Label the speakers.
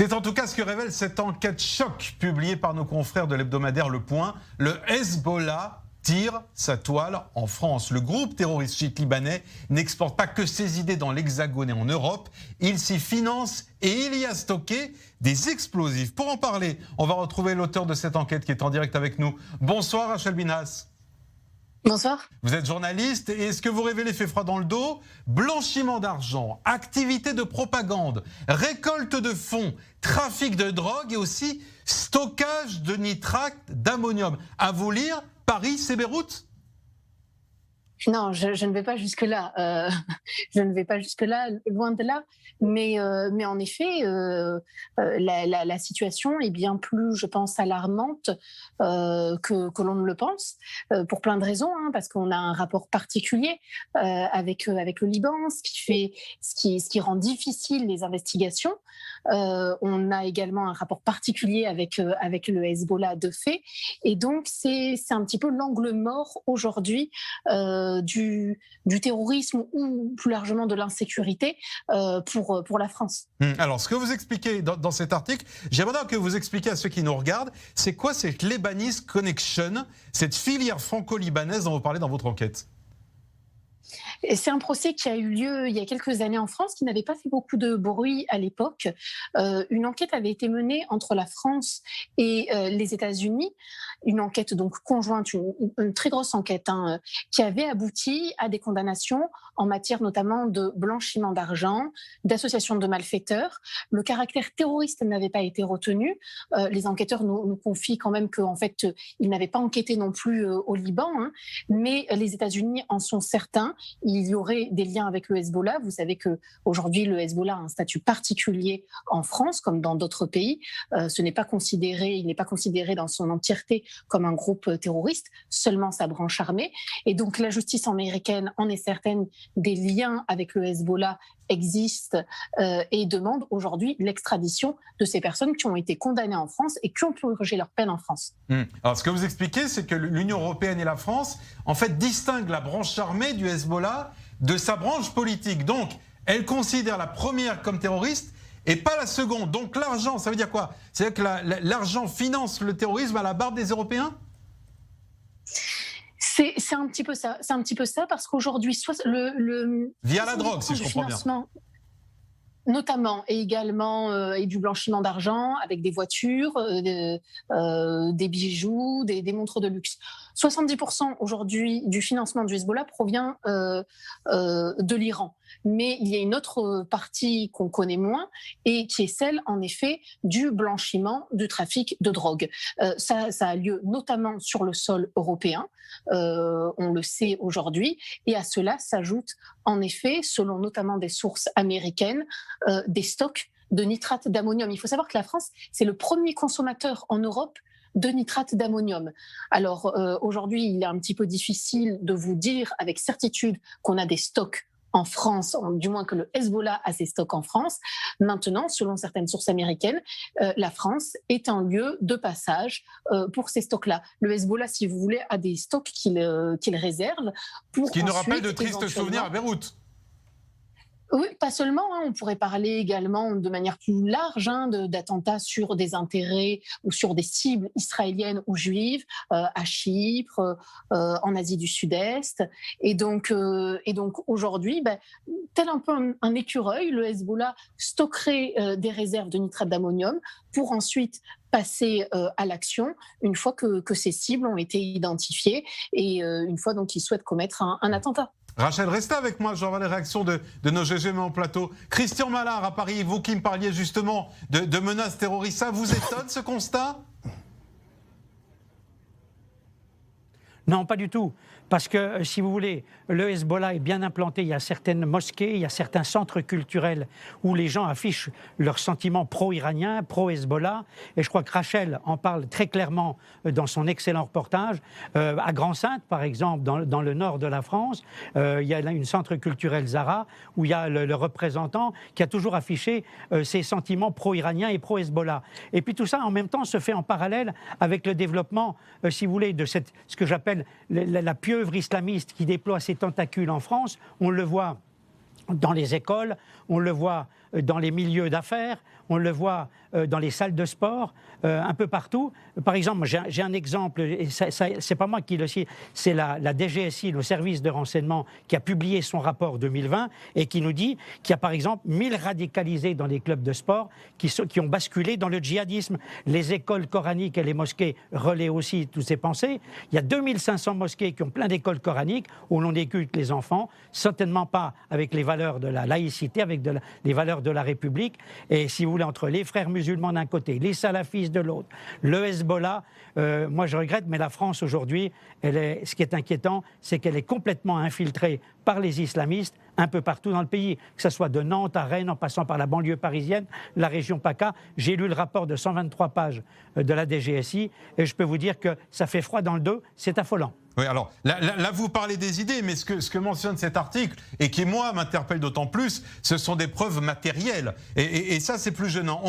Speaker 1: C'est en tout cas ce que révèle cette enquête choc publiée par nos confrères de l'hebdomadaire Le Point. Le Hezbollah tire sa toile en France. Le groupe terroriste chiite libanais n'exporte pas que ses idées dans l'Hexagone et en Europe. Il s'y finance et il y a stocké des explosifs. Pour en parler, on va retrouver l'auteur de cette enquête qui est en direct avec nous. Bonsoir Rachel Binas.
Speaker 2: Bonsoir.
Speaker 1: Vous êtes journaliste et ce que vous révélez fait froid dans le dos. Blanchiment d'argent, activité de propagande, récolte de fonds, trafic de drogue et aussi stockage de nitrate d'ammonium. À vous lire, Paris, c'est Beyrouth ?
Speaker 2: Non, je ne vais pas jusque-là. Je ne vais pas jusque-là, loin de là. Mais en effet, la situation est bien plus, je pense, alarmante que l'on ne le pense, pour plein de raisons, hein, parce qu'on a un rapport particulier avec le Liban, ce qui rend difficile les investigations. On a également un rapport particulier avec le Hezbollah de fait. Et donc, c'est un petit peu l'angle mort aujourd'hui du terrorisme ou plus largement de l'insécurité pour la France.
Speaker 1: Alors, ce que vous expliquez dans cet article, j'aimerais que vous expliquiez à ceux qui nous regardent, c'est quoi cette Lebanese Connection, cette filière franco-libanaise dont vous parlez dans votre enquête ?
Speaker 2: Et c'est un procès qui a eu lieu il y a quelques années en France, qui n'avait pas fait beaucoup de bruit à l'époque. Une enquête avait été menée entre la France et les États-Unis, une enquête donc conjointe, une très grosse enquête, hein, qui avait abouti à des condamnations en matière notamment de blanchiment d'argent, d'association de malfaiteurs. Le caractère terroriste n'avait pas été retenu. Les enquêteurs nous confient quand même qu'en fait, ils n'avaient pas enquêté non plus au Liban, hein, mais les États-Unis en sont certains. Il y aurait des liens avec le Hezbollah. Vous savez qu'aujourd'hui, le Hezbollah a un statut particulier en France, comme dans d'autres pays. Il n'est pas considéré dans son entièreté comme un groupe terroriste, seulement sa branche armée. Et donc, la justice américaine en est certaine, des liens avec le Hezbollah existent et demande aujourd'hui l'extradition de ces personnes qui ont été condamnées en France et qui ont purgé leur peine en France.
Speaker 1: Alors, ce que vous expliquez, c'est que l'Union européenne et la France, en fait, distinguent la branche armée du Hezbollah de sa branche politique. Donc, elle considère la première comme terroriste et pas la seconde. Donc, l'argent, ça veut dire quoi ? C'est-à-dire que l'argent finance le terrorisme à la barbe des Européens ?
Speaker 2: C'est un petit peu ça. C'est un petit peu ça parce qu'aujourd'hui,
Speaker 1: via la drogue, si je comprends bien.
Speaker 2: Notamment, et également et du blanchiment d'argent avec des voitures, des bijoux, des montres de luxe. 70% aujourd'hui du financement du Hezbollah provient de l'Iran. Mais il y a une autre partie qu'on connaît moins et qui est celle, en effet, du blanchiment, du trafic de drogue. Ça a lieu notamment sur le sol européen, on le sait aujourd'hui, et à cela s'ajoute, en effet, selon notamment des sources américaines, des stocks de nitrate d'ammonium. Il faut savoir que la France, c'est le premier consommateur en Europe de nitrate d'ammonium. Alors aujourd'hui, il est un petit peu difficile de vous dire avec certitude qu'on a des stocks en France, du moins que le Hezbollah a ses stocks en France. Maintenant, selon certaines sources américaines, la France est un lieu de passage pour ces stocks-là. Le Hezbollah, si vous voulez, a des stocks qu'il réserve pour
Speaker 1: ce qui nous rappelle de tristes souvenirs à Beyrouth.
Speaker 2: Oui, pas seulement. Hein, on pourrait parler également de manière plus large d'attentats sur des intérêts ou sur des cibles israéliennes ou juives à Chypre, en Asie du Sud-Est. Et donc aujourd'hui, tel un peu un écureuil, le Hezbollah stockerait des réserves de nitrate d'ammonium pour ensuite passer à l'action une fois que ces cibles ont été identifiées et une fois donc qu'ils souhaitent commettre un attentat.
Speaker 1: Rachel, restez avec moi, je vais avoir les réactions de nos GG en plateau. Christian Mallard à Paris, vous qui me parliez justement de menaces terroristes, ça vous étonne ce constat ?
Speaker 3: Non, pas du tout. Parce que, si vous voulez, le Hezbollah est bien implanté. Il y a certaines mosquées, il y a certains centres culturels où les gens affichent leurs sentiments pro-iraniens, pro-Hezbollah. Et je crois que Rachel en parle très clairement dans son excellent reportage. À Grand-Sainte, par exemple, dans le nord de la France, il y a une centre culturel Zara où il y a le représentant qui a toujours affiché ses sentiments pro-iraniens et pro-Hezbollah. Et puis tout ça, en même temps, se fait en parallèle avec le développement, si vous voulez, de ce que j'appelle la pieuvre islamiste qui déploie ses tentacules en France. On le voit dans les écoles, on le voit dans les milieux d'affaires, on le voit dans les salles de sport, un peu partout. Par exemple, j'ai un exemple, et c'est pas moi qui le cite, c'est la DGSI, le service de renseignement, qui a publié son rapport 2020 et qui nous dit qu'il y a par exemple 1000 radicalisés dans les clubs de sport qui ont basculé dans le djihadisme. Les écoles coraniques et les mosquées relaient aussi toutes ces pensées. Il y a 2500 mosquées qui ont plein d'écoles coraniques où l'on éduque les enfants, certainement pas avec les valeurs de la laïcité, avec les valeurs de la République. Et si vous voulez, entre les frères musulmans d'un côté, les salafistes de l'autre, le Hezbollah, moi je regrette, mais la France aujourd'hui, ce qui est inquiétant, c'est qu'elle est complètement infiltrée par les islamistes un peu partout dans le pays, que ce soit de Nantes à Rennes, en passant par la banlieue parisienne, la région PACA. J'ai lu le rapport de 123 pages de la DGSI et je peux vous dire que ça fait froid dans le dos, c'est affolant.
Speaker 1: Oui, alors là, vous parlez des idées, mais ce que mentionne cet article, et qui, moi, m'interpelle d'autant plus, ce sont des preuves matérielles. Et ça, c'est plus gênant.